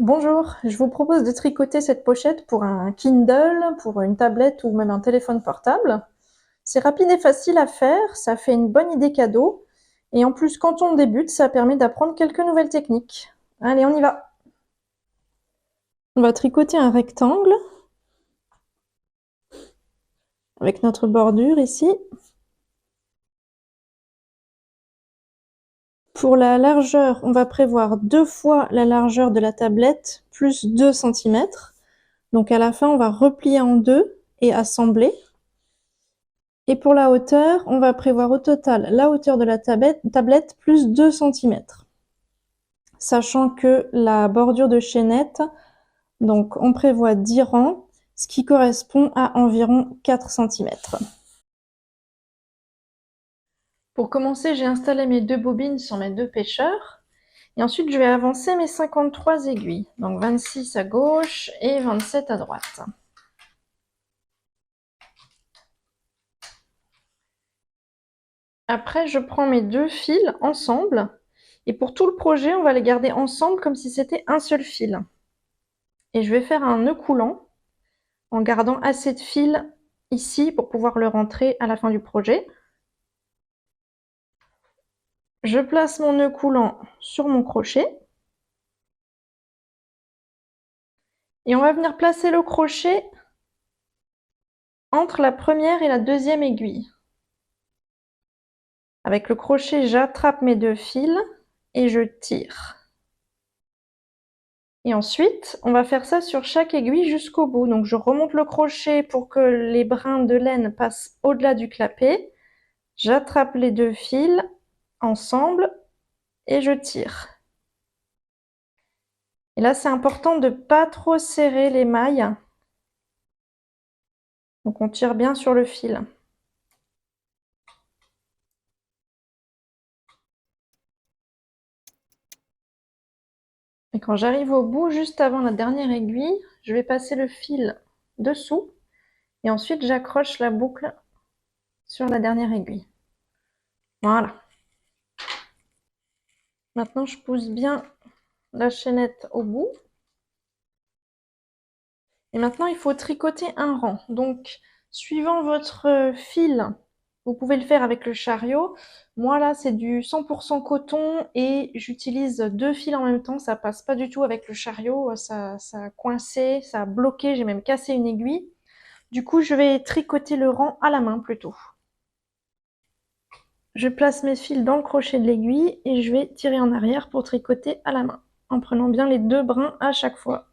Bonjour, je vous propose de tricoter cette pochette pour un Kindle, pour une tablette ou même un téléphone portable. C'est rapide et facile à faire, ça fait une bonne idée cadeau. Et en plus, quand on débute, ça permet d'apprendre quelques nouvelles techniques. Allez, on y va. On va tricoter un rectangle avec notre bordure ici. Pour la largeur, on va prévoir 2 fois la largeur de la tablette plus 2 cm. Donc à la fin, on va replier en deux et assembler. Et pour la hauteur, on va prévoir au total la hauteur de la tablette plus 2 cm. Sachant que la bordure de chaînette, donc on prévoit 10 rangs, ce qui correspond à environ 4 cm. Pour commencer, j'ai installé mes 2 bobines sur mes 2 pêcheurs. Et ensuite, je vais avancer mes 53 aiguilles. Donc 26 à gauche et 27 à droite. Après, je prends mes 2 fils ensemble. Et pour tout le projet, on va les garder ensemble comme si c'était un seul fil. Et je vais faire un nœud coulant en gardant assez de fil ici pour pouvoir le rentrer à la fin du projet. Je place mon nœud coulant sur mon crochet. Et on va venir placer le crochet entre la première et la deuxième aiguille. Avec le crochet, j'attrape mes 2 fils et je tire. Et ensuite, on va faire ça sur chaque aiguille jusqu'au bout. Donc je remonte le crochet pour que les brins de laine passent au-delà du clapet. J'attrape les 2 fils ensemble et je tire. Et là, c'est important de ne pas trop serrer les mailles. Donc on tire bien sur le fil. Et quand j'arrive au bout, juste avant la dernière aiguille, je vais passer le fil dessous et ensuite j'accroche la boucle sur la dernière aiguille. Voilà. Maintenant, je pousse bien la chaînette au bout. Et maintenant, il faut tricoter un rang. Donc, suivant votre fil, vous pouvez le faire avec le chariot. Moi, là, c'est du 100% coton et j'utilise 2 fils en même temps. Ça passe pas du tout avec le chariot. Ça a coincé, ça a bloqué. J'ai même cassé une aiguille. Du coup, je vais tricoter le rang à la main plutôt. Je place mes fils dans le crochet de l'aiguille et je vais tirer en arrière pour tricoter à la main, en prenant bien les 2 brins à chaque fois.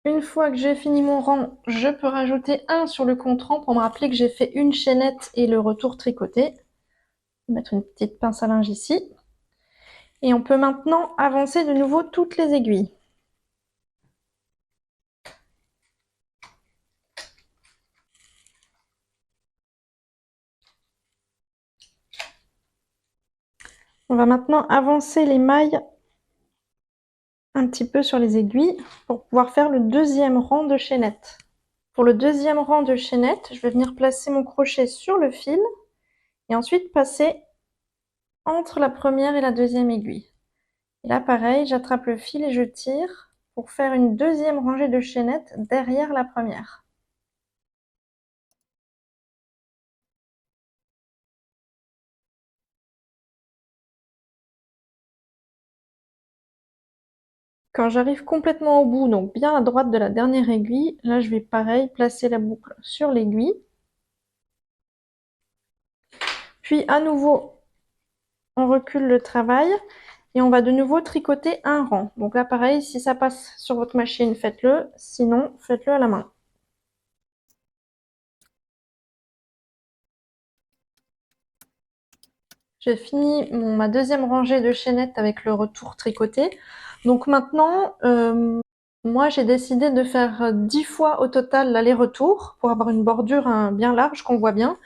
Une fois que j'ai fini mon rang, je peux rajouter un sur le compte-rang pour me rappeler que j'ai fait une chaînette et le retour tricoté. Je vais mettre une petite pince à linge ici. Et on peut maintenant avancer de nouveau toutes les aiguilles. On va maintenant avancer les mailles un petit peu sur les aiguilles pour pouvoir faire le deuxième rang de chaînettes. Pour le deuxième rang de chaînettes, je vais venir placer mon crochet sur le fil et ensuite passer entre la première et la deuxième aiguille. Et là, pareil, j'attrape le fil et je tire pour faire une deuxième rangée de chaînettes derrière la première. Quand j'arrive complètement au bout, donc bien à droite de la dernière aiguille, là je vais pareil placer la boucle sur l'aiguille. Puis à nouveau, on recule le travail et on va de nouveau tricoter un rang. Donc là pareil, si ça passe sur votre machine, faites-le, sinon faites-le à la main. J'ai fini ma deuxième rangée de chaînettes avec le retour tricoté. Donc maintenant, Moi, j'ai décidé de faire 10 fois au total l'aller-retour pour avoir une bordure bien large qu'on voit bien.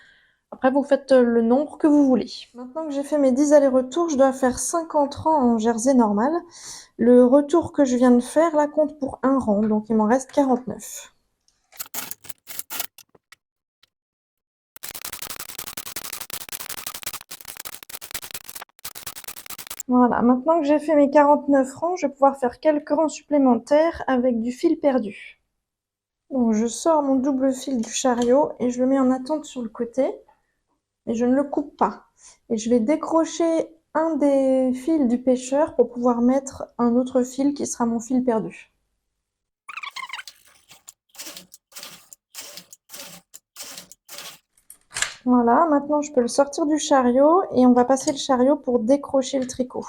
Après, vous faites le nombre que vous voulez. Maintenant que j'ai fait mes 10 allers-retours, je dois faire 50 rangs en jersey normal. Le retour que je viens de faire, là, compte pour un rang, donc il m'en reste 49. Voilà, maintenant que j'ai fait mes 49 rangs, je vais pouvoir faire quelques rangs supplémentaires avec du fil perdu. Donc je sors mon double fil du chariot et je le mets en attente sur le côté. Et je ne le coupe pas. Et je vais décrocher un des fils du pêcheur pour pouvoir mettre un autre fil qui sera mon fil perdu. Voilà, maintenant je peux le sortir du chariot et on va passer le chariot pour décrocher le tricot.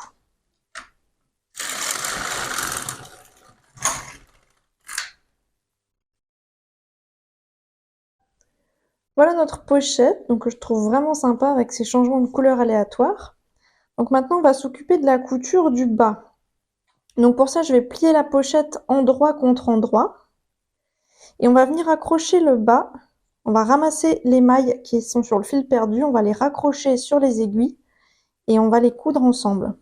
Voilà notre pochette, donc que je trouve vraiment sympa avec ses changements de couleurs aléatoires. Donc maintenant on va s'occuper de la couture du bas. Donc pour ça je vais plier la pochette endroit contre endroit et on va venir accrocher le bas. On va ramasser les mailles qui sont sur le fil perdu, on va les raccrocher sur les aiguilles et on va les coudre ensemble.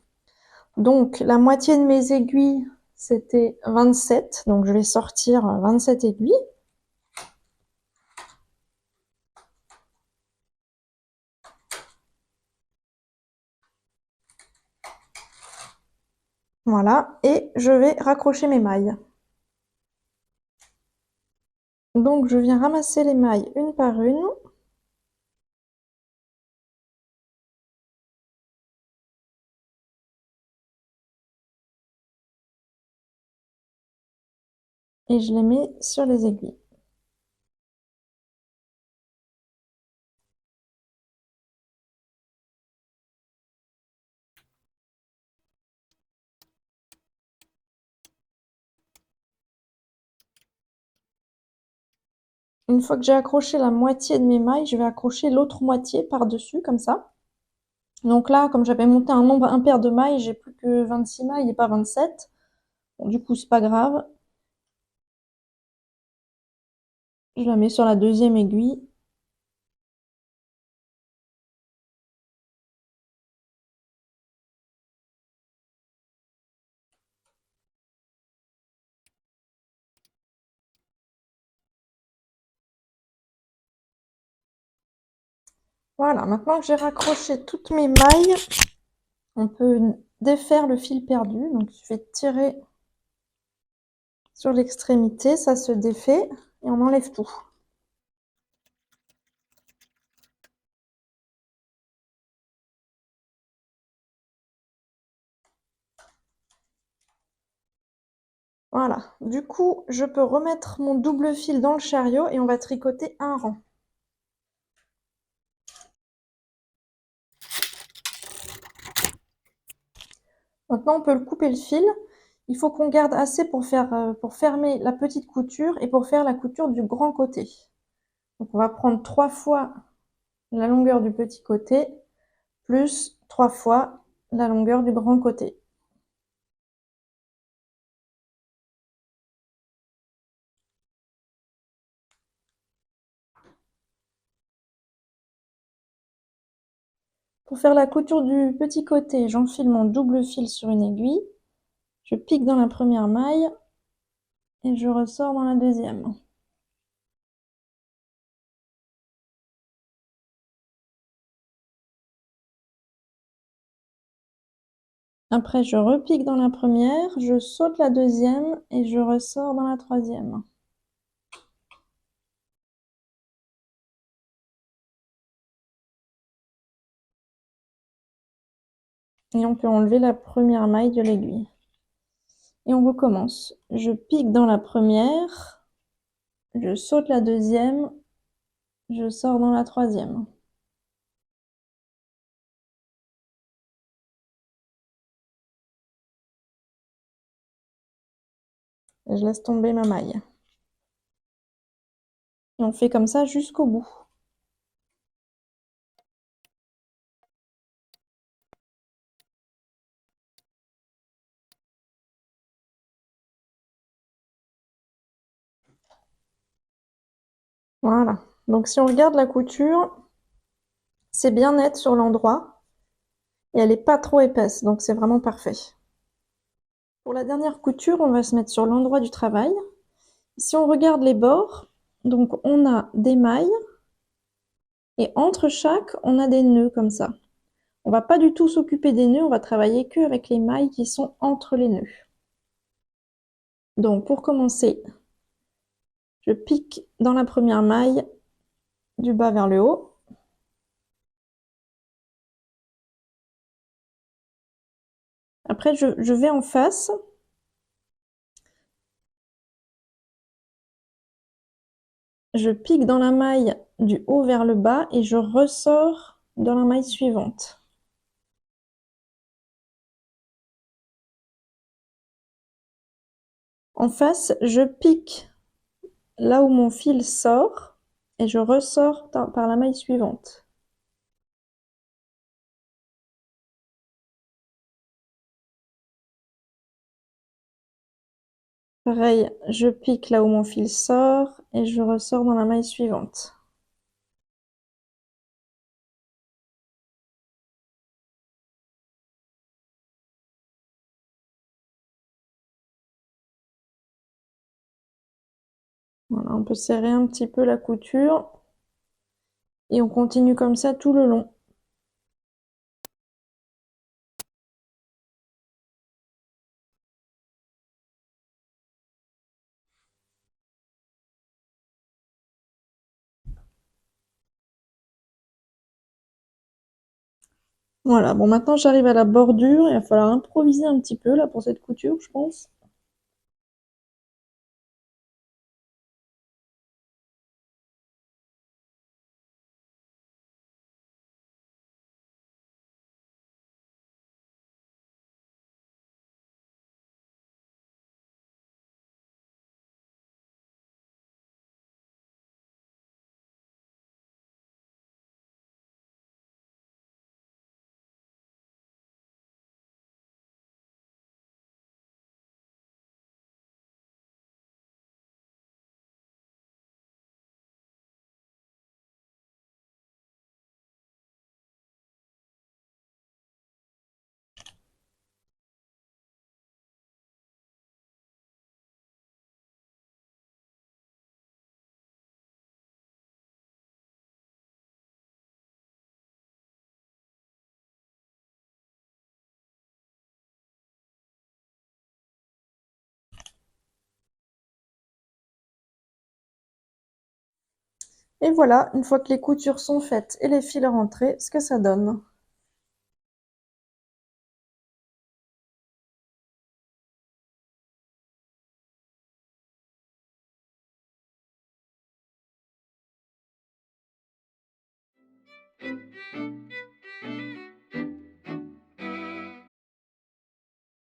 Donc la moitié de mes aiguilles, c'était 27, donc je vais sortir 27 aiguilles. Voilà, et je vais raccrocher mes mailles. Donc je viens ramasser les mailles une par une. Et je les mets sur les aiguilles. Une fois que j'ai accroché la moitié de mes mailles, je vais accrocher l'autre moitié par-dessus, comme ça. Donc là, comme j'avais monté un nombre impair de mailles, j'ai plus que 26 mailles et pas 27. Bon, du coup, c'est pas grave. Je la mets sur la deuxième aiguille. Voilà, maintenant que j'ai raccroché toutes mes mailles, on peut défaire le fil perdu. Donc il suffit de tirer sur l'extrémité, ça se défait et on enlève tout. Voilà, du coup, je peux remettre mon double fil dans le chariot et on va tricoter un rang. Maintenant, on peut le couper le fil. Il faut qu'on garde assez pour fermer la petite couture et pour faire la couture du grand côté. Donc, on va prendre 3 fois la longueur du petit côté plus 3 fois la longueur du grand côté. Pour faire la couture du petit côté, j'enfile mon double fil sur une aiguille, je pique dans la première maille et je ressors dans la deuxième. Après, je repique dans la première, je saute la deuxième et je ressors dans la troisième. Et on peut enlever la première maille de l'aiguille. Et on recommence. Je pique dans la première, je saute la deuxième, je sors dans la troisième. Et je laisse tomber ma maille. Et on fait comme ça jusqu'au bout. Voilà. Donc si on regarde la couture, c'est bien net sur l'endroit et elle n'est pas trop épaisse, donc c'est vraiment parfait. Pour la dernière couture, on va se mettre sur l'endroit du travail. Si on regarde les bords, donc on a des mailles et entre chaque, on a des nœuds comme ça. On va pas du tout s'occuper des nœuds, on va travailler que avec les mailles qui sont entre les nœuds. Donc pour commencer, je pique dans la première maille du bas vers le haut. Après, je vais en face. Je pique dans la maille du haut vers le bas et je ressors dans la maille suivante. En face, je pique là où mon fil sort et je ressors par la maille suivante. Pareil, je pique là où mon fil sort et je ressors dans la maille suivante. Voilà, on peut serrer un petit peu la couture et on continue comme ça tout le long. Voilà, bon maintenant j'arrive à la bordure, il va falloir improviser un petit peu là pour cette couture, je pense. Et voilà, une fois que les coutures sont faites et les fils rentrés, ce que ça donne.